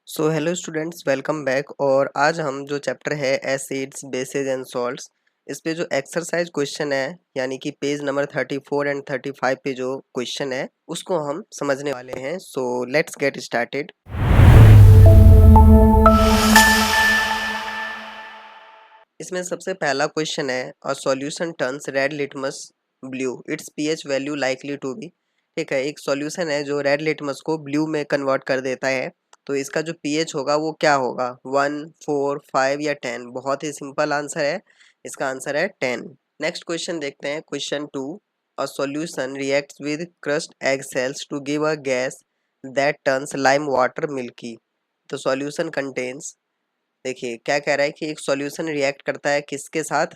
So hello students, welcome back. और आज हम जो चैप्टर है एसिड्स बेसेस एंड सॉल्ट्स, इस पे जो एक्सरसाइज क्वेश्चन है यानी कि पेज नंबर 34 एंड 35 पे जो क्वेश्चन है उसको हम समझने वाले हैं। So let's get started. इसमें सबसे पहला क्वेश्चन है, a solution turns red litmus blue, its pH value likely to be. ठीक है, एक सॉल्यूशन है जो रेड लिटमस को ब्लू में कन्वर्ट कर देता है, तो इसका जो पीएच होगा वो क्या होगा, 1, 4, 5 या 10। बहुत ही सिंपल आंसर है, इसका आंसर है 10। नेक्स्ट क्वेश्चन देखते हैं, question 2। A solution reacts with crushed egg shells to give a gas that turns lime water milky. The solution contains. देखिए क्या कह रहा है कि एक सॉल्यूशन रिएक्ट करता है किसके साथ,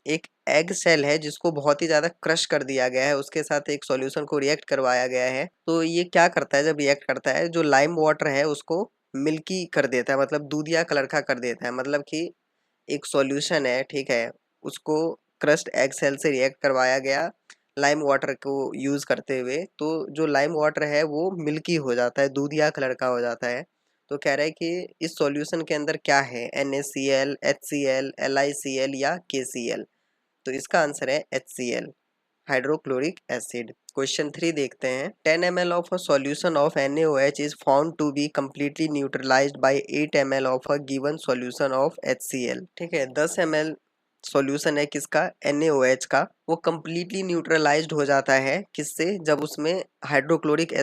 एक एग सेल है जिसको बहुत ही ज़्यादा क्रश कर दिया गया है, उसके साथ एक सॉल्यूशन को रिएक्ट करवाया गया है। तो ये क्या करता है, जब रिएक्ट करता है जो लाइम वाटर है उसको मिल्की कर देता है, मतलब दूधिया कलर का कर देता है। मतलब कि एक सॉल्यूशन है, ठीक है, उसको क्रस्ट एग सेल से रिएक्ट करवाया गया लाइम वाटर को यूज़ करते हुए, तो जो लाइम वाटर है वो मिल्की हो जाता है, दूधिया कलर का हो जाता है। तो कह रहा है कि इस सॉल्यूशन के अंदर क्या है, NaCl, HCl, LiCl या KCl। तो इसका आंसर है HCl, हाइड्रोक्लोरिक एसिड। क्वेश्चन 3 देखते हैं, 10 ml of a solution of NaOH is found to be completely neutralised by 8 ml of a given solution of HCl। ठीक है, 10 ml सॉल्यूशन है किसका, NaOH का, वो कम्प्लीटली न्यूट्रलाइज्ड हो जाता है किससे, जब उसमें हाइड्रोक्लोरिक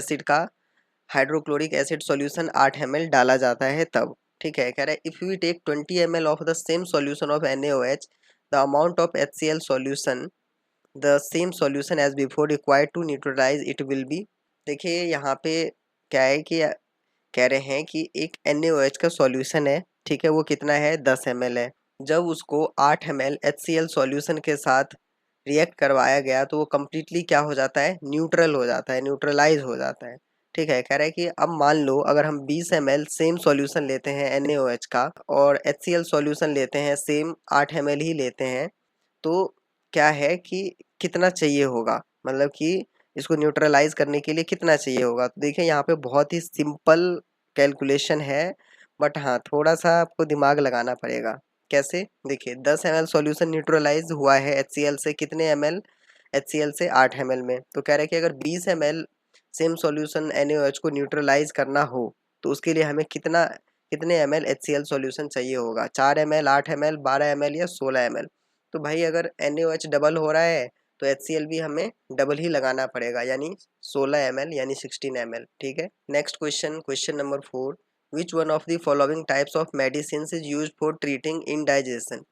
एसिड सॉल्यूशन 8 ml डाला जाता है तब। ठीक है, कह रहा है if we take 20 ml of the same solution of NaOH, the amount of HCl solution the same solution as before required to neutralise it will be. देखिए यहाँ पे क्या है कि कह रहे हैं कि एक NaOH का सॉल्यूशन है, ठीक है, वो कितना है, 10 ml है। जब उसको 8 ml HCl सॉल्यूशन के साथ रिएक्ट करवाया गया तो वो कम्प्लीटली क्या हो जाता है, न्यूट्रल हो जाता है, न्यूट्रलाइज हो जाता है। ठीक है, कह रहा है कि अब मान लो अगर हम 20 ml सेम सॉल्यूशन लेते हैं NaOH का और HCl सॉल्यूशन लेते हैं सेम 8 ml ही लेते हैं, तो क्या है कि कितना चाहिए होगा, मतलब कि इसको न्यूट्रलाइज करने के लिए कितना चाहिए होगा। तो देखिए यहाँ पे बहुत ही सिंपल कैलकुलेशन है, बट हाँ थोड़ा सा आपको दिमाग लगाना पड़ेगा। कैसे, देखिए 10 ml सॉल्यूशन न्यूट्रलाइज हुआ है HCl से, कितने ml, HCl से 8 ml में। तो कह रहे हैं कि अगर 20 ml सेम सॉल्यूशन NaOH को न्यूट्रलाइज करना हो तो उसके लिए हमें कितने ml HCl सॉल्यूशन चाहिए होगा, 4 ml, 8 ml, 12 ml या 16 ml। तो भाई अगर NaOH डबल हो रहा है तो HCl भी हमें डबल ही लगाना पड़ेगा, यानी 16 ml यानी 16 ml। ठीक है, next question, question number 4। Which one of the following types of medicine is use for treating indigestion.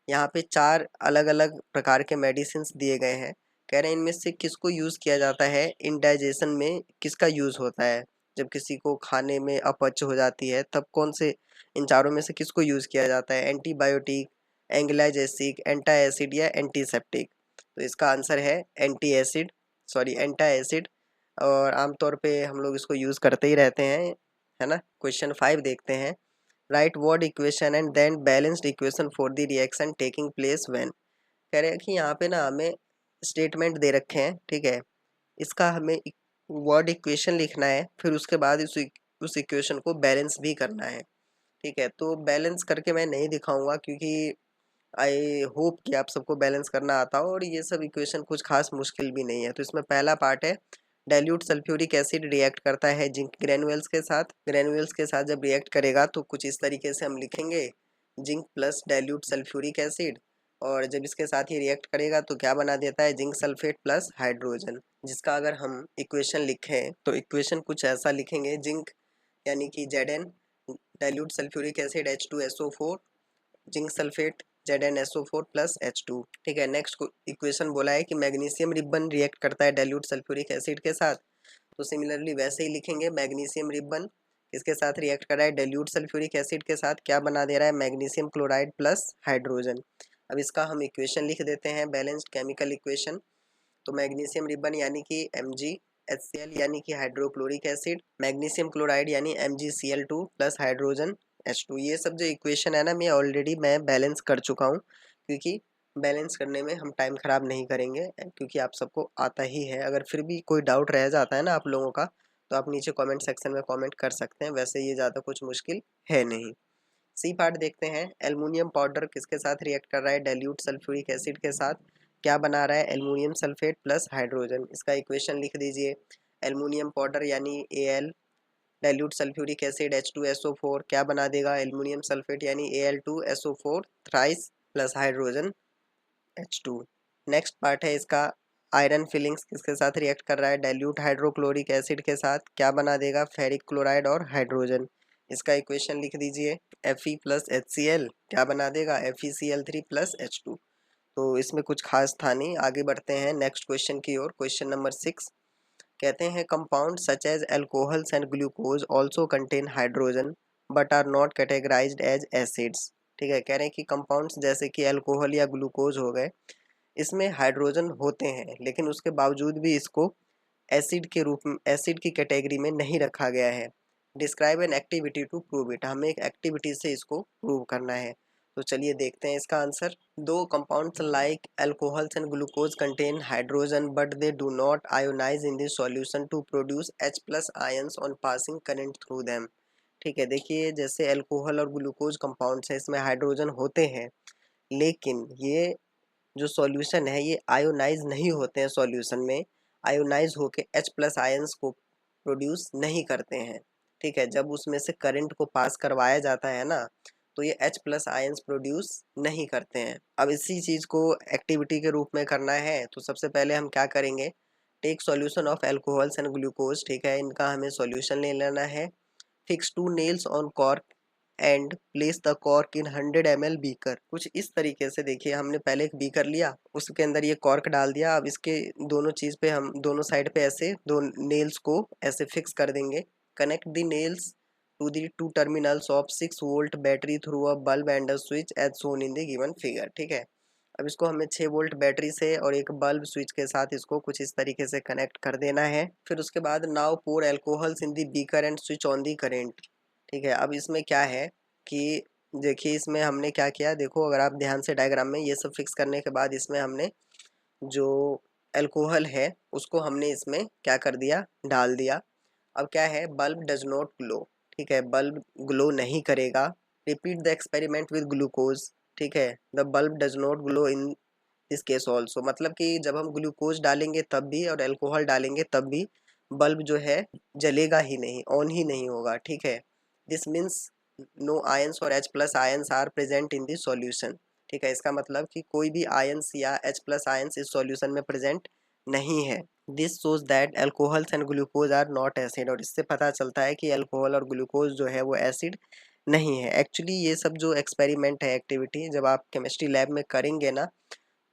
यहाँ पे 4 अलग अलग प्रकार के मेडिसिन दिए गए हैं। कह रहे हैं इनमें से किसको यूज़ किया जाता है, इनडाइजेशन में किसका यूज़ होता है, जब किसी को खाने में अपच हो जाती है तब कौन से इन चारों में से किसको यूज़ किया जाता है, एंटीबायोटिक, एंग्लाइजेसिक, एंटा एसिड या एंटीसेप्टिक। तो इसका आंसर है एंटा एसिड। और आमतौर पे हम लोग इसको यूज़ करते ही रहते हैं, है ना। क्वेश्चन 5 देखते हैं, write word equation and then balanced equation for the reaction taking place when. कह रहे हैं कि यहाँ पे ना हमें स्टेटमेंट दे रखे हैं, ठीक है, इसका हमें वर्ड इक्वेशन लिखना है, फिर उसके बाद उस इक्वेशन को बैलेंस भी करना है। ठीक है, तो बैलेंस करके मैं नहीं दिखाऊंगा क्योंकि आई होप कि आप सबको बैलेंस करना आता हो, और ये सब इक्वेशन कुछ खास मुश्किल भी नहीं है। तो इसमें पहला पार्ट है, डाइल्यूट सल्फ्यूरिक एसिड रिएक्ट करता है जिंक ग्रेनुअल्स के साथ जब रिएक्ट करेगा तो कुछ इस तरीके से हम लिखेंगे, zinc plus dilute sulphuric acid. और जब इसके साथ ही रिएक्ट करेगा तो क्या बना देता है, जिंक सल्फेट प्लस हाइड्रोजन। जिसका अगर हम इक्वेशन लिखें तो इक्वेशन कुछ ऐसा लिखेंगे, जिंक यानी कि Zn, dilute sulphuric acid H2SO4, zinc sulphate ZnSO4 plus H2। ठीक है, नेक्स्ट इक्वेशन बोला है कि मैग्नीशियम रिबन रिएक्ट करता है डाइल्यूट सल्फ्यूरिक एसिड के साथ, तो सिमिलरली वैसे ही लिखेंगे, मैग्नीशियम रिबन इसके साथ रिएक्ट कर रहा है डाइल्यूट सल्फ्यूरिक एसिड के साथ, क्या बना दे रहा है, मैग्नीशियम क्लोराइड प्लस हाइड्रोजन। अब इसका हम इक्वेशन लिख देते हैं, बैलेंस्ड केमिकल इक्वेशन। तो मैग्नीशियम रिबन यानी कि MgHCl यानी कि हाइड्रोक्लोरिक एसिड, मैग्नीशियम क्लोराइड यानी MgCl2 प्लस हाइड्रोजन H2। ये सब जो इक्वेशन है ना, मैं बैलेंस कर चुका हूँ, क्योंकि बैलेंस करने में हम टाइम ख़राब नहीं करेंगे क्योंकि आप सबको आता ही है। अगर फिर भी कोई डाउट रह जाता है ना आप लोगों का, तो आप नीचे कमेंट सेक्शन में कमेंट कर सकते हैं, वैसे ये ज़्यादा कुछ मुश्किल है नहीं। सी पार्ट देखते हैं। एल्युमिनियम पाउडर किसके साथ रिएक्ट कर रहा है, डाइल्यूट सल्फ्यूरिक एसिड के साथ। क्या बना रहा है, एल्युमिनियम सल्फेट प्लस हाइड्रोजन। इसका इक्वेशन लिख दीजिए। एल्युमिनियम पाउडर यानी Al, dilute sulphuric acid H2SO4 क्या बना देगा, एल्युमिनियम सल्फेट यानी Al2SO4 thrice plus hydrogen H2। Next part है इसका, आयरन फिलिंग्स किसके साथ रिएक्ट कर रहा है, डाइल्यूट हाइड्रोक्लोरिक एसिड के साथ। क्या बना देगा, फेरिक क्लोराइड और हाइड्रोजन। इसका इक्वेशन लिख दीजिए। Fe प्लस HCl क्या बना देगा, FeCl3 प्लस H2। तो इसमें कुछ खास था नहीं। आगे बढ़ते हैं नेक्स्ट क्वेश्चन की ओर। क्वेश्चन नंबर 6 कहते हैं compound such as alcohols and glucose also contain hydrogen but are not categorised as acids. ठीक है, कह रहे हैं कि कंपाउंड्स जैसे कि अल्कोहल या ग्लूकोज हो गए, इसमें हाइड्रोजन होते हैं लेकिन उसके बावजूद भी इसको एसिड के रूप में, एसिड की कैटेगरी में नहीं रखा गया है। Describe an activity to prove it, हमें एक एक्टिविटी से इसको प्रूव करना है। तो चलिए देखते हैं इसका आंसर। दो compounds like alcohols and glucose contain hydrogen but they do not ionise in this solution to produce H plus ions on passing current through them. ठीक है, देखिए जैसे अल्कोहल और ग्लूकोज कंपाउंड्स है, इसमें हाइड्रोजन होते हैं लेकिन ये जो सॉल्यूशन है ये आयोनाइज नहीं होते हैं। सॉल्यूशन में आयोनाइज होके H प्लस आयंस को प्रोड्यूस नहीं करते हैं। ठीक है, जब उसमें से करंट को पास करवाया जाता है ना, तो ये H प्लस आयंस प्रोड्यूस नहीं करते हैं। अब इसी चीज़ को एक्टिविटी के रूप में करना है, तो सबसे पहले हम क्या करेंगे, take solution of alcohols and glucose. ठीक है, इनका हमें सॉल्यूशन ले लेना है। Fix 2 nails on cork and place the cork in 100 ml beaker. कुछ इस तरीके से, देखिए हमने पहले एक बीकर लिया, उसके अंदर ये कॉर्क डाल दिया। अब इसके दोनों चीज़ पे हम दोनों साइड पे ऐसे दो नेल्स को ऐसे फिक्स कर देंगे। Connect the nails to the two terminals of 6 volt battery through a bulb and a switch as shown in the given figure. ठीक है, अब इसको हमें 6 वोल्ट बैटरी से और एक बल्ब स्विच के साथ इसको कुछ इस तरीके से कनेक्ट कर देना है। फिर उसके बाद now pour alcohols in the beaker and switch on the current. ठीक है, अब इसमें क्या है कि देखिए इसमें हमने क्या किया, देखो अगर आप ध्यान से डायग्राम में, ये सब फिक्स करने के बाद इसमें हमने जो अल्कोहल है उसको हमने इसमें क्या कर दिया, डाल दिया। अब क्या है, बल्ब डज नॉट ग्लो। ठीक है, बल्ब ग्लो नहीं करेगा। Repeat the experiment with glucose. ठीक है, the bulb does not glow in this case also, मतलब कि जब हम ग्लूकोज डालेंगे तब भी और अल्कोहल डालेंगे तब भी बल्ब जो है जलेगा ही नहीं, ऑन ही नहीं होगा। ठीक है, दिस मीन्स नो आयंस और H plus ions are present in this solution. ठीक है, इसका मतलब कि कोई भी आयंस या H प्लस आयंस इस सॉल्यूशन में प्रेजेंट नहीं है। This shows that alcohols and glucose are not acid, और इससे पता चलता है कि अल्कोहल और ग्लूकोज जो है वो एसिड नहीं है। एक्चुअली ये सब जो एक्सपेरिमेंट है, एक्टिविटी, जब आप केमिस्ट्री लैब में करेंगे ना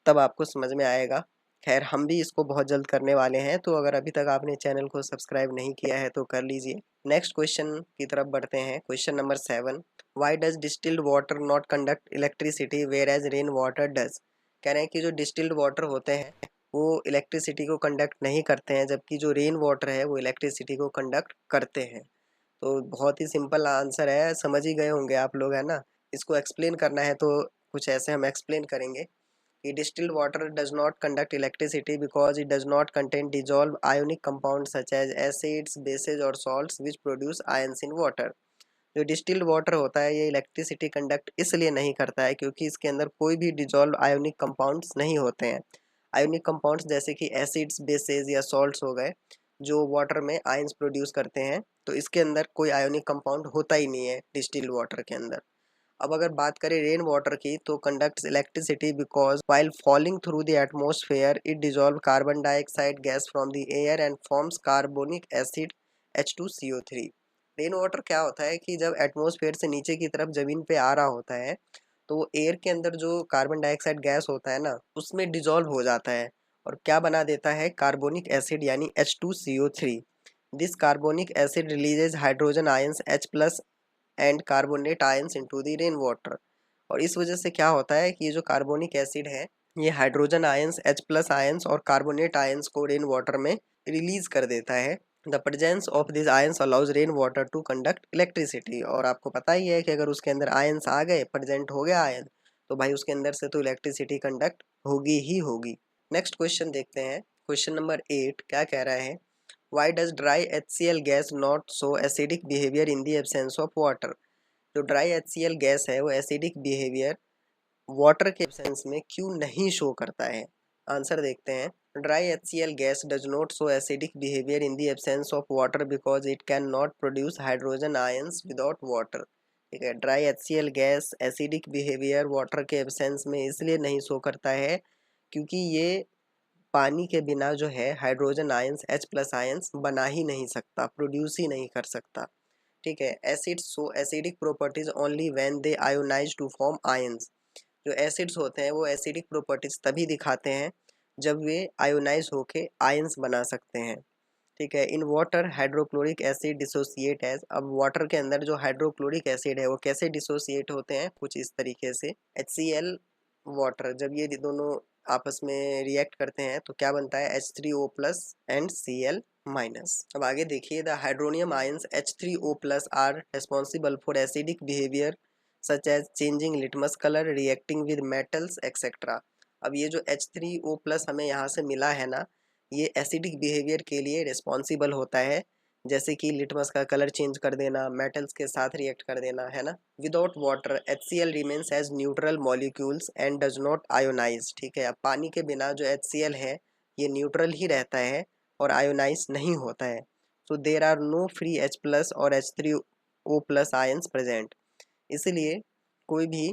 तब आपको समझ में आएगा। खैर हम भी इसको बहुत जल्द करने वाले हैं, तो अगर अभी तक आपने चैनल को सब्सक्राइब नहीं किया है तो कर लीजिए। नेक्स्ट क्वेश्चन की तरफ बढ़ते हैं। Question number 7, why does distilled water not conduct electricity whereas rain water does. कह रहे हैं कि जो डिस्टिल्ड वाटर होते हैं वो इलेक्ट्रिसिटी को कंडक्ट नहीं करते हैं, जबकि जो रेन वाटर है वो इलेक्ट्रिसिटी को कंडक्ट करते हैं। तो बहुत ही सिंपल आंसर है, समझ ही गए होंगे आप लोग, है ना। इसको एक्सप्लेन करना है तो कुछ ऐसे हम एक्सप्लेन करेंगे कि distilled water does not conduct electricity because it does not contain dissolved ionic compounds such as acids, bases or salts which produce ions in water। जो डिस्टिल्ड वाटर होता है ये इलेक्ट्रिसिटी कंडक्ट इसलिए नहीं करता है क्योंकि इसके अंदर कोई भी डिजॉल्व आयोनिक कंपाउंड्स नहीं होते हैं। आयोनिक कंपाउंड्स जैसे कि एसिड्स, बेसेस या सॉल्ट्स हो गए जो वाटर में आयंस प्रोड्यूस करते हैं, तो इसके अंदर कोई आयोनिक कंपाउंड होता ही नहीं है डिस्टिल्ड वाटर के अंदर। अब अगर बात करें रेन वाटर की, तो conducts electricity because while falling through the atmosphere it dissolve carbon dioxide gas from the air and forms carbonic acid H2CO3। Rain water क्या होता है कि जब एटमॉस्फेयर से नीचे की तरफ ज़मीन पे आ रहा होता है तो वो एयर के अंदर जो कार्बन डाइऑक्साइड गैस होता है ना उसमें डिजॉल्व हो जाता है और क्या बना देता है, कार्बोनिक एसिड यानी H2CO3। This carbonic acid releases hydrogen ions H plus and carbonate ions into the rain water. और इस वजह से क्या होता है कि ये जो कार्बोनिक एसिड है ये hydrogen ions H plus ions और कार्बोनेट आयंस को रेन वाटर में रिलीज कर देता है। The presence of this ions allows rain water to conduct electricity. और आपको पता ही है कि अगर उसके अंदर आयंस आ गए, प्रेजेंट हो गया आयन, तो भाई उसके अंदर से तो इलेक्ट्रिसिटी कंडक्ट होगी ही होगी। नेक्स्ट क्वेश्चन देखते हैं। क्वेश्चन नंबर 8 क्या कह रहा है, why does dry HCl gas not show acidic behaviour in the absence of water. जो ड्राई HCl गैस है वो एसिडिक बिहेवियर वाटर के एब्सेंस में क्यों नहीं शो करता है। आंसर देखते हैं। Dry HCl gas does not show acidic behaviour in the absence of water because it can not produce hydrogen ions without water. ठीक है, dry HCl gas acidic behaviour water के एब्सेंस में इसलिए नहीं शो करता है क्योंकि ये पानी के बिना जो है हाइड्रोजन आयंस H+ आयंस बना ही नहीं सकता, प्रोड्यूस ही नहीं कर सकता। ठीक है, acids show acidic properties only when they ionise to form ions. जो एसिड्स होते हैं वो एसिडिक प्रॉपर्टीज तभी दिखाते हैं जब वे आयोनाइज होके आयंस बना सकते हैं। ठीक है, in water hydrochloric acid dissociate as. अब वाटर के अंदर जो हाइड्रोक्लोरिक एसिड है वो कैसे डिसोसिएट होते हैं, कुछ इस तरीके से। HCl वाटर जब ये दोनों आपस में रिएक्ट करते हैं तो क्या बनता है, H3O+ एंड Cl माइनस। अब आगे देखिए, the hydronium ions H3O+ are responsible for acidic behaviour such as changing litmus colour, reacting with metals etcetera. अब ये जो H3O+ हमें यहाँ से मिला है ना, ये एसिडिक बिहेवियर के लिए रिस्पॉन्सिबल होता है, जैसे कि लिटमस का कलर चेंज कर देना, मेटल्स के साथ रिएक्ट कर देना, है ना। Without water HCl remains as neutral molecules and does not ionise. ठीक है, अब पानी के बिना जो HCl है ये न्यूट्रल ही रहता है और आयोनाइज नहीं होता है। So there are no free H+ और H3O+ आयंस प्रेजेंट। इसलिए कोई भी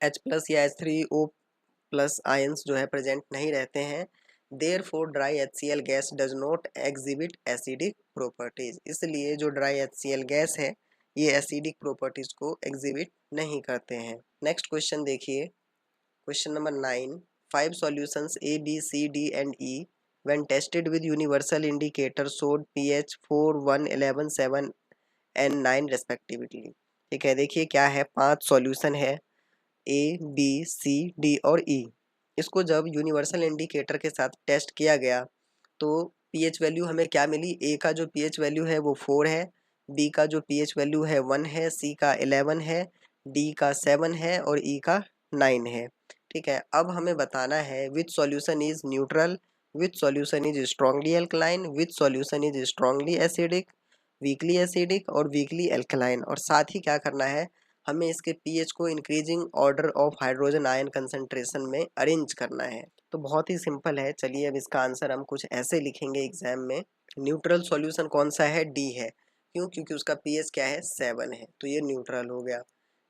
H+ या H3O+ आयंस जो है प्रेजेंट नहीं रहते हैं। Therefore dry HCl gas does not exhibit acidic properties. इसलिए जो ड्राई HCl गैस है ये एसिडिक प्रॉपर्टीज को एग्जिबिट नहीं करते हैं। नेक्स्ट क्वेश्चन देखिए, question number 9। 5 solutions A, B, C, D and E when tested with universal indicator showed pH 4, 1, 11, 7 and 9 respectively। ठीक है, देखिए क्या है, 5 सॉल्यूशन है A, B, C, D और E। इसको जब यूनिवर्सल इंडिकेटर के साथ टेस्ट किया गया तो pH वैल्यू हमें क्या मिली। A का जो pH वैल्यू है वो 4 है, B का जो pH वैल्यू है 1 है, C का 11 है, D का 7 है और E का 9 है। ठीक है, अब हमें बताना है which solution is neutral, which solution is strongly alkaline, which solution is strongly acidic, weakly acidic और वीकली एल्कलाइन। और साथ ही क्या करना है, हमें इसके पीएच को increasing order of hydrogen ion concentration में अरेंज करना है। तो बहुत ही सिंपल है, चलिए अब इसका आंसर हम कुछ ऐसे लिखेंगे एग्जाम में। न्यूट्रल सॉल्यूशन कौन सा है, डी है। क्यों, क्योंकि उसका पीएच क्या है, 7 है, तो ये न्यूट्रल हो गया।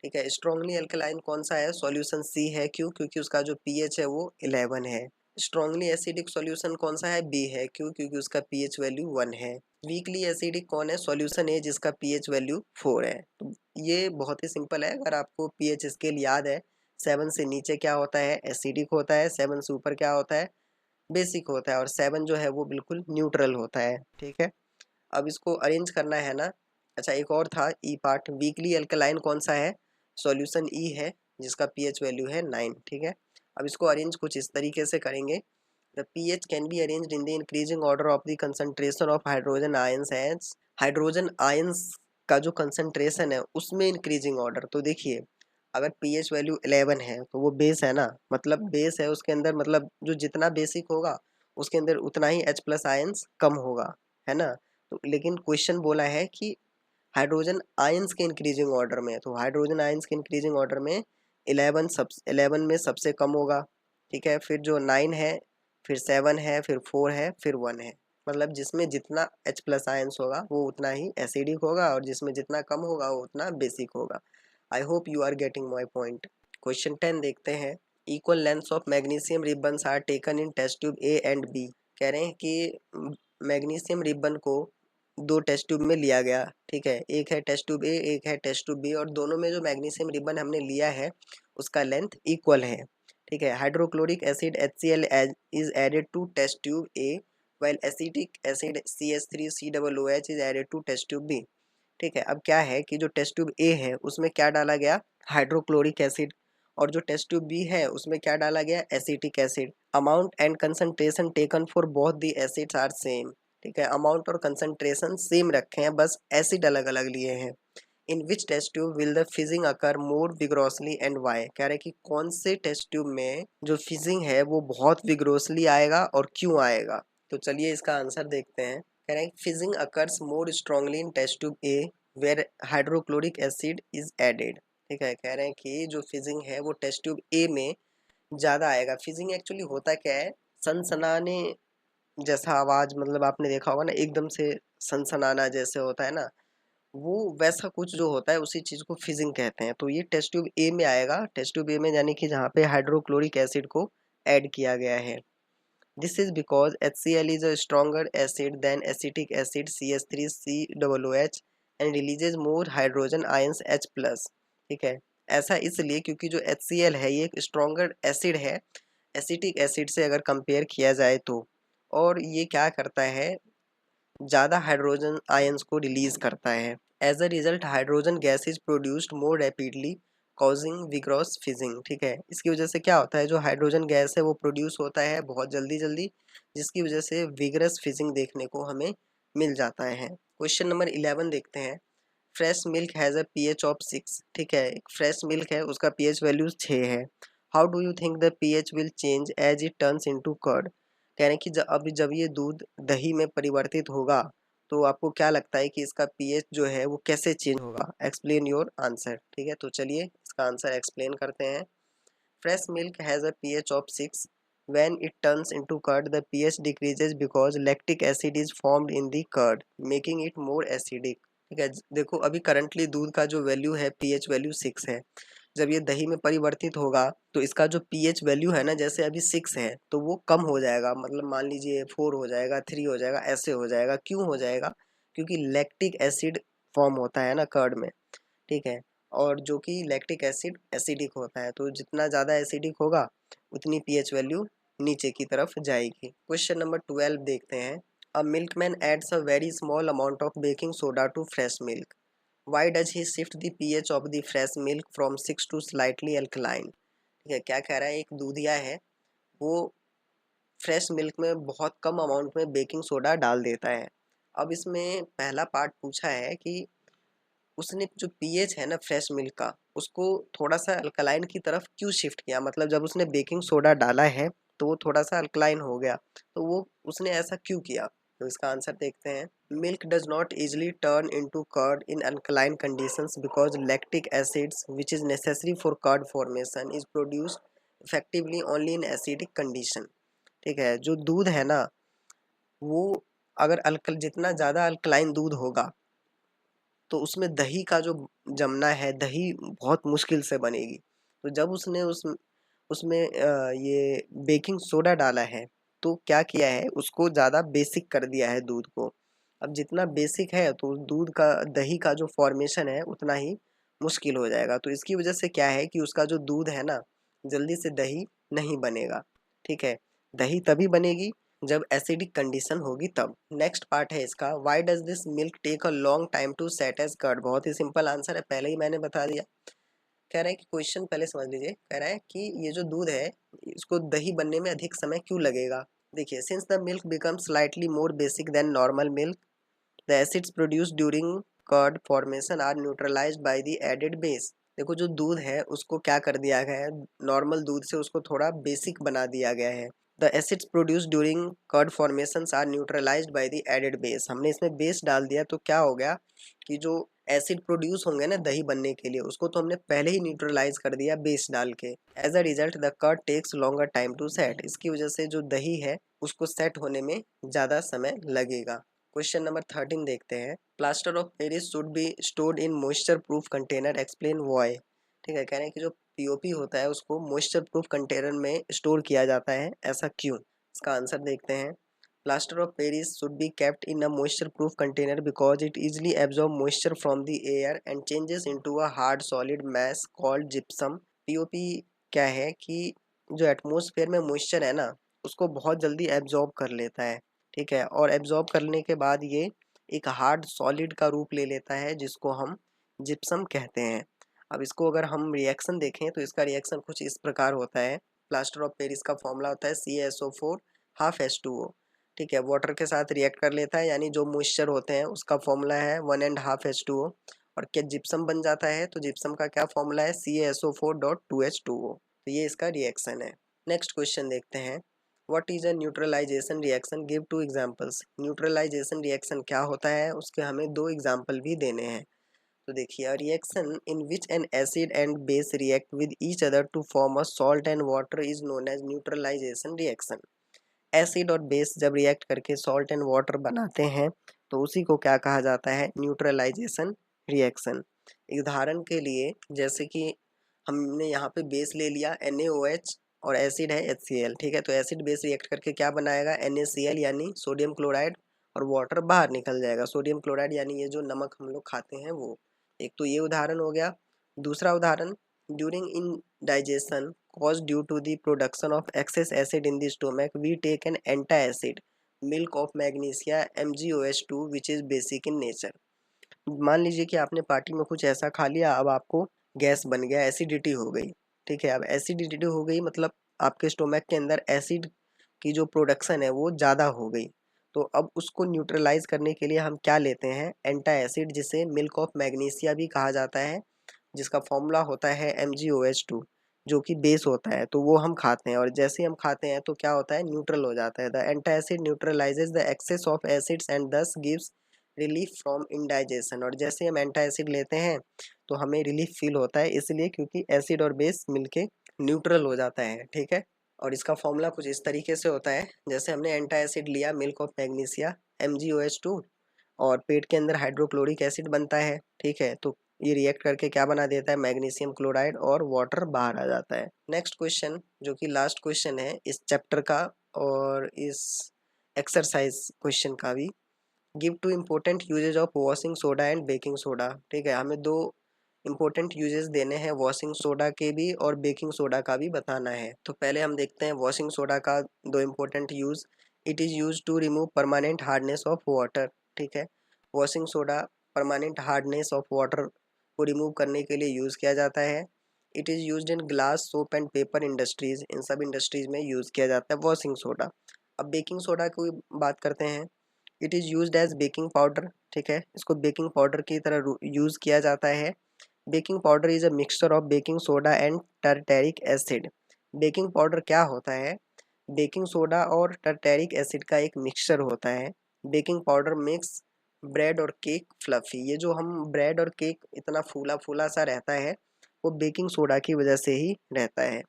ठीक है, स्ट्रांगली अल्कलाइन कौन सा है, सॉल्यूशन सी है। क्यों, क्योंकि उसका जो पीएच है वो 11 है। स्ट्रांगली एसिडिक सॉल्यूशन कौन सा है, बी है। क्यों, क्योंकि उसका पीएच वैल्यू 1 है। वीकली एसिडिक कौन है, सॉल्यूशन ए जिसका पीएच वैल्यू 4 है। तो ये बहुत ही सिंपल है, अगर आपको पीएच स्केल याद है, 7 से नीचे क्या होता है, एसिडिक होता है, 7 से ऊपर क्या होता है, बेसिक होता है, और 7 जो है वो बिल्कुल न्यूट्रल होता है। ठीक है, अब इसको अरेंज करना है ना। अच्छा, एक और था ई पार्ट, वीकली अल्कलाइन कौन सा है, सॉल्यूशन ई है जिसका पीएच वैल्यू है 9। ठीक है, अब इसको अरेंज कुछ इस तरीके से करेंगे। The pH can be arranged in the increasing order of the concentration of hydrogen ions as. Hydrogen ions का जो कंसंट्रेशन है उसमें इंक्रीजिंग ऑर्डर। तो देखिए, अगर पीएच वैल्यू 11 है तो वो बेस है ना, मतलब बेस है, उसके अंदर मतलब जो जितना बेसिक होगा उसके अंदर उतना ही H+ आयंस कम होगा, है ना। तो लेकिन क्वेश्चन बोला है कि हाइड्रोजन आयंस के इंक्रीजिंग ऑर्डर में, तो हाइड्रोजन आयंस के इंक्रीजिंग ऑर्डर में 11 में सबसे कम होगा। ठीक है, फिर जो 9 है, फिर 7 है, फिर 4 है, फिर 1 है। मतलब जिसमें जितना H+ आयंस होगा वो उतना ही एसिडिक होगा और जिसमें जितना कम होगा वो उतना बेसिक होगा। I hope you are getting my point. Question 10 देखते हैं। Equal lengths of magnesium ribbons are taken in test tube A and B. कह रहे हैं कि मैग्नीशियम रिबन को 2 टेस्ट ट्यूब में लिया गया। ठीक है, एक है टेस्ट ट्यूब ए, एक है टेस्ट ट्यूब बी, और दोनों में जो मैग्नीशियम रिबन हमने लिया है उसका लेंथ इक्वल है। ठीक है, hydrochloric acid HCl is added to test tube A while acetic acid CH3COOH is added to test tube B. ठीक है, अब क्या है कि जो टेस्ट ट्यूब ए है उसमें क्या डाला गया, हाइड्रोक्लोरिक एसिड, और जो टेस्ट ट्यूब बी है उसमें क्या डाला गया, acetic acid. Amount and concentration taken for both the acids are same. ठीक है, अमाउंट और कंसंट्रेशन सेम रखे हैं, बस एसिड अलग अलग लिए हैं। In which test tube will the fizzing occur more vigorously and why. कह रहे हैं कि कौन से टेस्ट ट्यूब में जो फिजिंग है वो बहुत विग्रोसली आएगा और क्यों आएगा। तो चलिए इसका आंसर देखते हैं। कह रहे हैं fizzing occurs more strongly in test tube A where hydrochloric acid is added. ठीक है, कह रहे हैं कि जो फिजिंग है वो टेस्ट ट्यूब ए में ज़्यादा आएगा। फिजिंग एक्चुअली होता क्या है, सनसनाने जैसा आवाज़, मतलब आपने देखा होगा ना एकदम से सनसनाना जैसे होता है ना, वो वैसा कुछ जो होता है उसी चीज़ को फिजिंग कहते हैं। तो ये टेस्ट ट्यूब ए में आएगा, टेस्ट ट्यूब ए में यानी कि जहाँ पे हाइड्रोक्लोरिक एसिड को ऐड किया गया है। This is because HCl is a stronger acid than acetic acid CH3COOH and releases more hydrogen ions H plus. ठीक है, ऐसा इसलिए क्योंकि जो HCl है ये एक स्ट्रॉन्गर एसिड है एसिटिक एसिड से अगर कंपेयर किया जाए तो, और ये क्या करता है, ज़्यादा हाइड्रोजन आयंस को रिलीज करता है। As a result hydrogen gas is produced more rapidly causing vigorous fizzing. ठीक है, इसकी वजह से क्या होता है, जो हाइड्रोजन गैस है वो प्रोड्यूस होता है बहुत जल्दी जल्दी, जिसकी वजह से विग्रस फिजिंग देखने को हमें मिल जाता है। क्वेश्चन नंबर 11 देखते हैं। Fresh milk has a pH of 6। ठीक है, एक फ्रेश मिल्क है उसका pH वैल्यू 6 है। How do you think the pH will change as it turns into curd. कह रहे हैं कि जब ये दूध दही में परिवर्तित होगा तो आपको क्या लगता है कि इसका pH जो है वो कैसे चेंज होगा। Explain your answer. ठीक है, तो चलिए इसका आंसर एक्सप्लेन करते हैं। Fresh milk has a pH of 6। When it turns into curd, the pH decreases because lactic acid is formed in the curd, making it more acidic। ठीक है, देखो अभी करंटली दूध का जो वैल्यू है pH वैल्यू 6 है। जब ये दही में परिवर्तित होगा तो इसका जो pH वैल्यू है ना, जैसे अभी 6 है तो वो कम हो जाएगा, मतलब मान लीजिए 4 हो जाएगा, 3 हो जाएगा, ऐसे हो जाएगा। क्यों हो जाएगा, क्योंकि लैक्टिक एसिड फॉर्म होता है ना कर्ड में। ठीक है, और जो कि लैक्टिक एसिड एसिडिक होता है, तो जितना ज़्यादा एसिडिक होगा उतनी pH वैल्यू नीचे की तरफ जाएगी। क्वेश्चन नंबर 12 देखते हैं। A milkman adds a very small amount of baking soda to fresh milk. Why does he shift the pH of the fresh milk from 6 to slightly alkaline. ठीक है, क्या कह रहा है, एक दूधिया है वो फ्रेश मिल्क में बहुत कम अमाउंट में बेकिंग सोडा डाल देता है। अब इसमें पहला पार्ट पूछा है कि उसने जो पीएच है ना फ्रेश मिल्क का उसको थोड़ा सा अल्कलाइन की तरफ क्यों शिफ्ट किया, मतलब जब उसने बेकिंग सोडा डाला है तो वो थोड़ा सा अल्कलाइन हो गया, तो वो उसने ऐसा क्यों किया। तो इसका आंसर देखते हैं। Milk does not easily turn into curd in alkaline conditions because lactic acids which is necessary for curd formation is produced effectively only in acidic condition. ठीक है, जो दूध है ना वो अगर अल्कल जितना ज़्यादा अल्कलाइन दूध होगा तो उसमें दही का जो जमना है, दही बहुत मुश्किल से बनेगी। तो जब उसने उसमें ये बेकिंग सोडा डाला है तो क्या किया है, उसको ज़्यादा बेसिक कर दिया है दूध को। अब जितना बेसिक है तो दूध का दही का जो फॉर्मेशन है उतना ही मुश्किल हो जाएगा। तो इसकी वजह से क्या है कि उसका जो दूध है ना जल्दी से दही नहीं बनेगा। ठीक है, दही तभी बनेगी जब एसिडिक कंडीशन होगी तब। नेक्स्ट पार्ट है इसका, why does this milk take a long time to set as curd. बहुत ही सिंपल आंसर है, पहले ही मैंने बता दिया। कह रहा है कि क्वेश्चन पहले समझ लीजिए, कह रहा है कि ये जो दूध है इसको दही बनने में अधिक समय क्यों लगेगा। देखिए, since the milk become slightly more basic than normal milk the acids produce during curd formation are neutralised by the added base. देखो जो दूध है उसको क्या कर दिया गया है, नॉर्मल दूध से उसको थोड़ा बेसिक बना दिया गया है। The acids produce during curd formations are neutralised by the added base. हमने इसमें बेस डाल दिया तो क्या हो गया कि जो एसिड प्रोड्यूस होंगे ना दही बनने के लिए उसको तो हमने पहले ही न्यूट्रलाइज कर दिया बेस डाल के। As a result the curd takes longer time to set. इसकी वजह से जो दही है उसको सेट होने में ज़्यादा समय लगेगा। क्वेश्चन नंबर 13 देखते हैं। Plaster of Paris should be stored in moisture proof container, explain why. ठीक है, कह रहे हैं कि जो पीओपी होता है उसको मॉइस्चर प्रूफ कंटेनर में स्टोर किया जाता है, ऐसा क्यों। इसका आंसर देखते हैं। Plaster of Paris should be kept in a moisture-proof container because it easily absorbs moisture from the air and changes into a hard solid mass called gypsum। POP क्या है कि जो एटमॉस्फेयर में मॉइस्चर है ना उसको बहुत जल्दी एब्जॉर्ब कर लेता है। ठीक है, और एब्जॉर्ब करने के बाद ये एक हार्ड सॉलिड का रूप ले लेता है जिसको हम जिप्सम कहते हैं। अब इसको अगर हम रिएक्शन देखें तो इसका रिएक्शन कुछ इस प्रकार होता है। प्लास्टर ऑफ पेरिस का फॉर्मूला होता है CaSO4 हाफ H2O। ठीक है, वाटर के साथ रिएक्ट कर लेता है, यानी जो मॉइस्चर होते हैं उसका फॉर्मूला है 1.5 H2O। और क्या जिप्सम बन जाता है, तो जिप्सम का क्या फॉर्मूला है CaSO4.2H2O। तो ये इसका रिएक्शन है। नेक्स्ट क्वेश्चन देखते हैं। What is a neutralisation reaction, give two examples. Neutralisation reaction क्या होता है, उसके हमें दो एग्जांपल भी देने हैं। तो देखिए, reaction in which an acid and base react with each other to form a salt and water is known as neutralisation reaction. Acid और बेस जब रिएक्ट करके सॉल्ट एंड वाटर बनाते हैं तो उसी को क्या कहा जाता है, न्यूट्रलाइजेशन रिएक्शन। उदाहरण के लिए जैसे कि हमने यहाँ पे बेस ले लिया NaOH और एसिड है HCl, ठीक है। तो एसिड बेस रिएक्ट करके क्या बनाएगा, NaCl यानी सोडियम क्लोराइड, और वाटर बाहर निकल जाएगा। सोडियम क्लोराइड यानी ये जो नमक हम लोग खाते हैं वो। एक तो ये उदाहरण हो गया। दूसरा उदाहरण, during in digestion caused due to the production of excess acid in the stomach, we take an antacid, milk of magnesia MgOH2, which is basic in nature। मान लीजिए कि आपने पार्टी में कुछ ऐसा खा लिया, अब आपको गैस बन गया, एसिडिटी हो गई, ठीक है। अब एसिडिटी हो गई मतलब आपके स्टोमक के अंदर एसिड की जो प्रोडक्शन है वो ज़्यादा हो गई। तो अब उसको न्यूट्रलाइज करने के लिए हम क्या लेते हैं, एंटा एसिड, जिसे मिल्क ऑफ मैग्नीसिया भी कहा जाता है, जिसका फॉर्मूला होता है MgOH2, जो कि बेस होता है। तो वो हम खाते हैं, और जैसे ही हम खाते हैं तो क्या होता है, न्यूट्रल हो जाता है। The antacid neutralises the excess of acids and thus gives relief from indigestion. और जैसे हम एंटा एसिड लेते हैं तो हमें रिलीफ फील होता है, इसलिए क्योंकि एसिड और बेस मिलके न्यूट्रल हो जाता है, ठीक है। और इसका फॉर्मूला कुछ इस तरीके से होता है, जैसे हमने एंटा एसिड लिया मिल्क ऑफ मैग्नीसिया MgOH2, और पेट के अंदर हाइड्रोक्लोरिक एसिड बनता है, ठीक है। तो ये रिएक्ट करके क्या बना देता है, मैग्नीशियम क्लोराइड, और वाटर बाहर आ जाता है। नेक्स्ट क्वेश्चन, जो कि लास्ट क्वेश्चन है इस चैप्टर का और इस एक्सरसाइज क्वेश्चन का भी, give two important uses of washing soda and baking soda. ठीक है, हमें दो इम्पोर्टेंट यूजेस देने हैं वॉशिंग सोडा के भी और बेकिंग सोडा का भी बताना है। तो पहले हम देखते हैं वॉशिंग सोडा का दो important use. It is use to remove permanent hardness of water. ठीक है, washing soda permanent hardness of water को रिमूव करने के लिए यूज़ किया जाता है। It is use in glass, soap and paper industries, इन सब इंडस्ट्रीज़ में यूज़ किया जाता है वॉशिंग सोडा। अब बेकिंग सोडा की बात करते हैं। It is used as baking powder. ठीक है, इसको बेकिंग पाउडर की तरह यूज़ किया जाता है। Baking powder is a mixture of baking soda and tartaric acid. Baking powder क्या होता है, बेकिंग सोडा और टर्टेरिक एसिड का एक मिक्सचर होता है। बेकिंग पाउडर मिक्स ब्रेड और केक फ्लफी। ये जो हम ब्रेड और केक इतना फूला फूला सा रहता है वो बेकिंग सोडा की वजह से ही रहता है।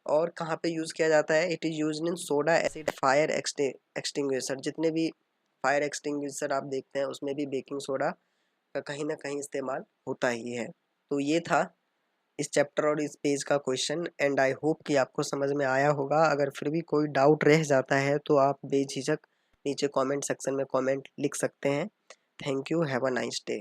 और कहाँ पे यूज़ किया जाता है, it is use in soda acid fire extinguisher. जितने भी फायर एक्सटिंग्विशर आप देखते हैं उसमें भी बेकिंग सोडा का कहीं ना कहीं इस्तेमाल होता ही है। तो ये था इस चैप्टर और इस पेज का क्वेश्चन, एंड आई होप कि आपको समझ में आया होगा। अगर फिर भी कोई डाउट रह जाता है तो आप बेझिझक नीचे कमेंट सेक्शन में कमेंट लिख सकते हैं। Thank you, have a nice day.